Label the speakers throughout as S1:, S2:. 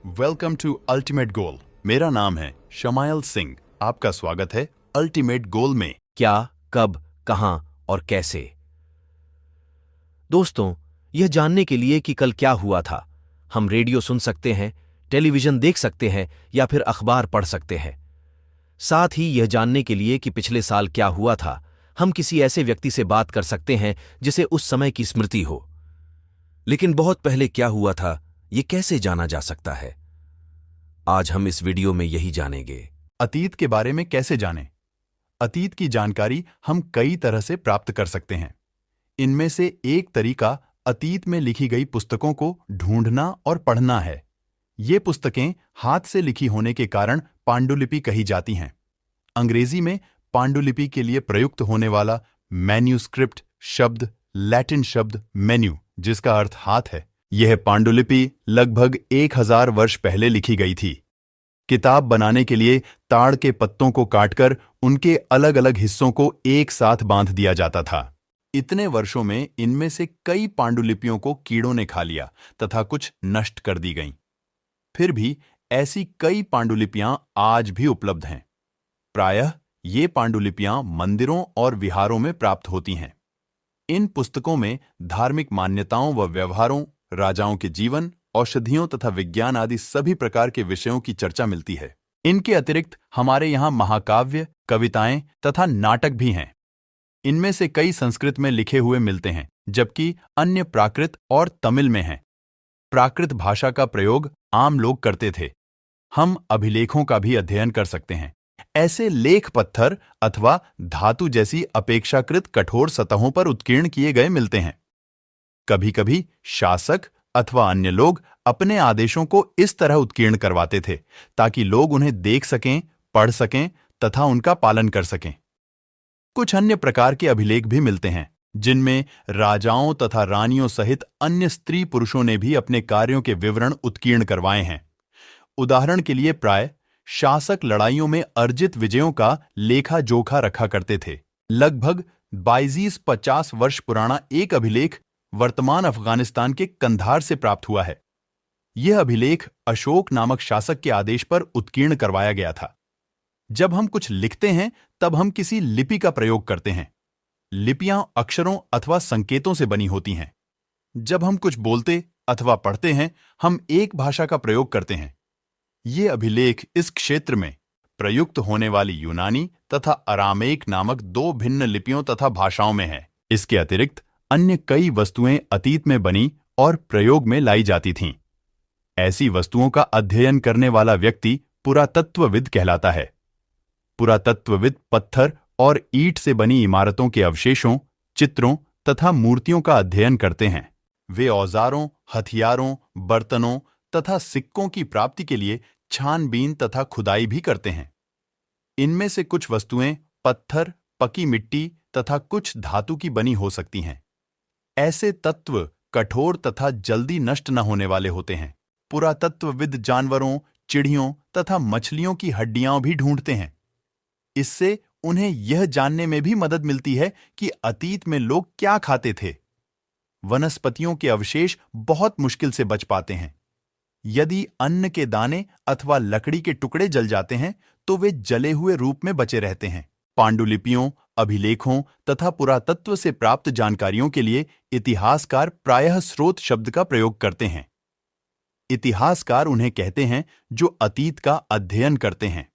S1: Welcome to ultimate goal. मेरा नाम है शमायल सिंह। आपका स्वागत है अल्टीमेट गोल में।
S2: क्या, कब, कहां और कैसे। दोस्तों, यह जानने के लिए कि कल क्या हुआ था, हम रेडियो सुन सकते हैं, टेलीविजन देख सकते हैं या फिर अखबार पढ़ सकते हैं। साथ ही यह जानने के लिए कि पिछले साल क्या हुआ था, हम किसी ऐसे व्यक्ति से बात कर सकते हैं जिसे उस समय की स्मृति हो। लेकिन बहुत पहले क्या हुआ था, ये कैसे जाना जा सकता है? आज हम इस वीडियो में यही जानेंगे।
S1: अतीत के बारे में कैसे जानें? अतीत की जानकारी हम कई तरह से प्राप्त कर सकते हैं। इनमें से एक तरीका अतीत में लिखी गई पुस्तकों को ढूंढना और पढ़ना है। ये पुस्तकें हाथ से लिखी होने के कारण पांडुलिपि कही जाती हैं। अंग्रेजी में पांडुलिपि के लिए प्रयुक्त होने वाला मैन्यूस्क्रिप्ट शब्द लैटिन शब्द मेन्यू, जिसका अर्थ हाथ है। यह पांडुलिपि लगभग 1000 वर्ष पहले लिखी गई थी। किताब बनाने के लिए ताड़ के पत्तों को काटकर उनके अलग अलग हिस्सों को एक साथ बांध दिया जाता था। इतने वर्षों में इनमें से कई पांडुलिपियों को कीड़ों ने खा लिया तथा कुछ नष्ट कर दी गईं। फिर भी ऐसी कई पांडुलिपियां आज भी उपलब्ध हैं। प्रायः ये पांडुलिपियां मंदिरों और विहारों में प्राप्त होती हैं। इन पुस्तकों में धार्मिक मान्यताओं व व्यवहारों, राजाओं के जीवन, औषधियों तथा विज्ञान आदि सभी प्रकार के विषयों की चर्चा मिलती है। इनके अतिरिक्त हमारे यहाँ महाकाव्य, कविताएं तथा नाटक भी हैं। इनमें से कई संस्कृत में लिखे हुए मिलते हैं, जबकि अन्य प्राकृत और तमिल में हैं। प्राकृत भाषा का प्रयोग आम लोग करते थे। हम अभिलेखों का भी अध्ययन कर सकते हैं। ऐसे लेख पत्थर अथवा धातु जैसी अपेक्षाकृत कठोर सतहों पर उत्कीर्ण किए गए मिलते हैं। कभी-कभी शासक अथवा अन्य लोग अपने आदेशों को इस तरह उत्कीर्ण करवाते थे ताकि लोग उन्हें देख सकें, पढ़ सकें तथा उनका पालन कर सकें। कुछ अन्य प्रकार के अभिलेख भी मिलते हैं, जिनमें राजाओं तथा रानियों सहित अन्य स्त्री पुरुषों ने भी अपने कार्यों के विवरण उत्कीर्ण करवाए हैं। उदाहरण के लिए प्राय शासक लड़ाइयों में अर्जित विजयों का लेखा जोखा रखा करते थे। लगभग 2250 वर्ष पुराना एक अभिलेख वर्तमान अफगानिस्तान के कंधार से प्राप्त हुआ है। यह अभिलेख अशोक नामक शासक के आदेश पर उत्कीर्ण करवाया गया था। जब हम कुछ लिखते हैं तब हम किसी लिपि का प्रयोग करते हैं। लिपियां अक्षरों अथवा संकेतों से बनी होती हैं। जब हम कुछ बोलते अथवा पढ़ते हैं, हम एक भाषा का प्रयोग करते हैं। ये अभिलेख इस क्षेत्र में प्रयुक्त होने वाली यूनानी तथा अरामेक नामक दो भिन्न लिपियों तथा भाषाओं में है। इसके अतिरिक्त अन्य कई वस्तुएं अतीत में बनी और प्रयोग में लाई जाती थीं। ऐसी वस्तुओं का अध्ययन करने वाला व्यक्ति पुरातत्वविद कहलाता है। पुरातत्वविद पत्थर और ईंट से बनी इमारतों के अवशेषों, चित्रों तथा मूर्तियों का अध्ययन करते हैं। वे औजारों, हथियारों, बर्तनों तथा सिक्कों की प्राप्ति के लिए छानबीन तथा खुदाई भी करते हैं। इनमें से कुछ वस्तुएं पत्थर, पकी मिट्टी तथा कुछ धातु की बनी हो सकती हैं। ऐसे तत्व कठोर तथा जल्दी नष्ट न होने वाले होते हैं। पुरातत्वविद जानवरों, चिड़ियों तथा मछलियों की हड्डियां भी ढूंढते हैं। इससे उन्हें यह जानने में भी मदद मिलती है कि अतीत में लोग क्या खाते थे। वनस्पतियों के अवशेष बहुत मुश्किल से बच पाते हैं। यदि अन्न के दाने अथवा लकड़ी के टुकड़े जल जाते हैं तो वे जले हुए रूप में बचे रहते हैं। पांडुलिपियों, अभिलेखों तथा पुरातत्व से प्राप्त जानकारियों के लिए इतिहासकार प्रायः स्रोत शब्द का प्रयोग करते हैं। इतिहासकार उन्हें कहते हैं जो अतीत का अध्ययन करते हैं।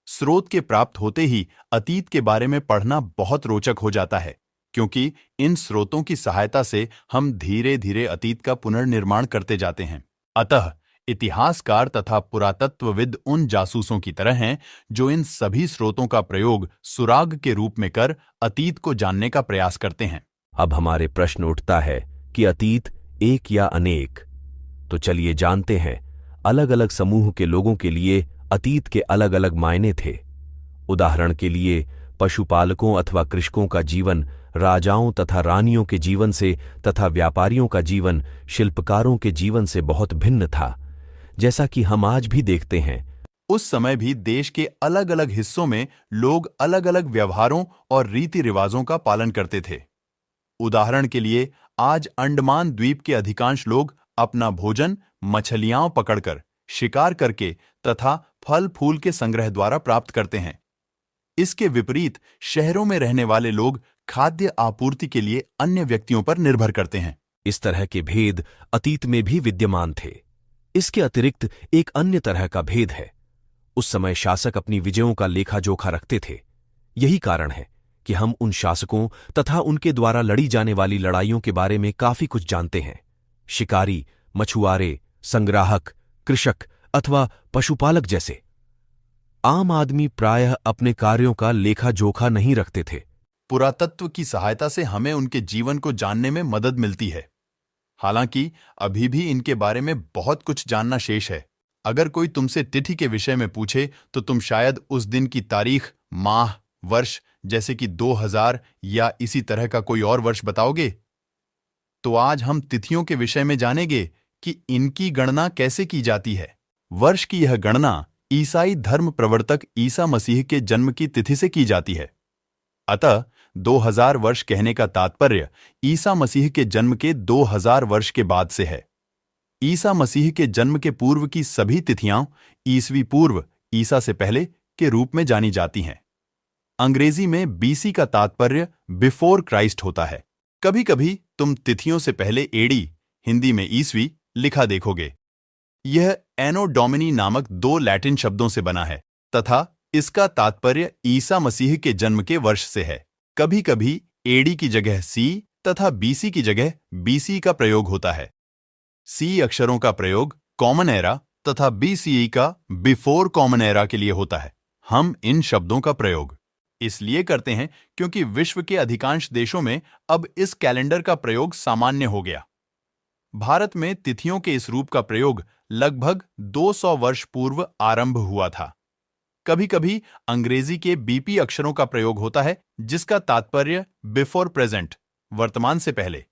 S1: स्रोत के प्राप्त होते ही अतीत के बारे में पढ़ना बहुत रोचक हो जाता है, क्योंकि इन स्रोतों की सहायता से हम धीरे धीरे अतीत का पुनर्निर्माण करते जाते हैं। अतः इतिहासकार तथा पुरातत्वविद उन जासूसों की तरह हैं जो इन सभी स्रोतों का प्रयोग सुराग के रूप में कर अतीत को जानने का प्रयास करते हैं।
S2: अब हमारे प्रश्न उठता है कि अतीत एक या अनेक? तो चलिए जानते हैं। अलग अलग समूह के लोगों के लिए अतीत के अलग अलग मायने थे। उदाहरण के लिए पशुपालकों अथवा कृषकों का जीवन राजाओं तथा रानियों के जीवन से तथा व्यापारियों का जीवन शिल्पकारों के जीवन से बहुत भिन्न था, जैसा कि हम आज भी देखते हैं।
S1: उस समय भी देश के अलग अलग हिस्सों में लोग अलग अलग व्यवहारों और रीति रिवाजों का पालन करते थे। उदाहरण के लिए आज अंडमान द्वीप के अधिकांश लोग अपना भोजन मछलियां पकड़कर शिकार करके तथा फल फूल के संग्रह द्वारा प्राप्त करते हैं। इसके विपरीत शहरों में रहने वाले लोग खाद्य आपूर्ति के लिए अन्य व्यक्तियों पर निर्भर करते हैं।
S2: इस तरह के भेद अतीत में भी विद्यमान थे। इसके अतिरिक्त एक अन्य तरह का भेद है। उस समय शासक अपनी विजयों का लेखा जोखा रखते थे। यही कारण है कि हम उन शासकों तथा उनके द्वारा लड़ी जाने वाली लड़ाइयों के बारे में काफी कुछ जानते हैं। शिकारी, मछुआरे, संग्राहक, कृषक अथवा पशुपालक जैसे आम आदमी प्रायः अपने कार्यों का लेखा जोखा नहीं रखते थे।
S1: पुरातत्व की सहायता से हमें उनके जीवन को जानने में मदद मिलती है। हालांकि अभी भी इनके बारे में बहुत कुछ जानना शेष है। अगर कोई तुमसे तिथि के विषय में पूछे तो तुम शायद उस दिन की तारीख, माह, वर्ष जैसे कि 2000 या इसी तरह का कोई और वर्ष बताओगे। तो आज हम तिथियों के विषय में जानेंगे कि इनकी गणना कैसे की जाती है। वर्ष की यह गणना ईसाई धर्म प्रवर्तक ईसा मसीह के जन्म की तिथि से की जाती है। अतः 2000 वर्ष कहने का तात्पर्य ईसा मसीह के जन्म के 2000 वर्ष के बाद से है। ईसा मसीह के जन्म के पूर्व की सभी तिथियां ईसवी पूर्व, ईसा से पहले के रूप में जानी जाती हैं। अंग्रेजी में बीसी का तात्पर्य बिफोर क्राइस्ट होता है। कभी कभी तुम तिथियों से पहले एडी, हिंदी में ईसवी, लिखा देखोगे। यह एनो डोमिनी नामक 2 लैटिन शब्दों से बना है तथा इसका तात्पर्य ईसा मसीह के जन्म के वर्ष से है। कभी कभी एडी की जगह सी तथा बीसी की जगह बीसी का प्रयोग होता है। सी अक्षरों का प्रयोग कॉमन एरा तथा बीसीई का बिफोर कॉमन एरा के लिए होता है। हम इन शब्दों का प्रयोग इसलिए करते हैं क्योंकि विश्व के अधिकांश देशों में अब इस कैलेंडर का प्रयोग सामान्य हो गया। भारत में तिथियों के इस रूप का प्रयोग लगभग 200 वर्ष पूर्व आरंभ हुआ था। कभी कभी अंग्रेजी के बीपी अक्षरों का प्रयोग होता है जिसका तात्पर्य बिफोर प्रेजेंट, वर्तमान से पहले,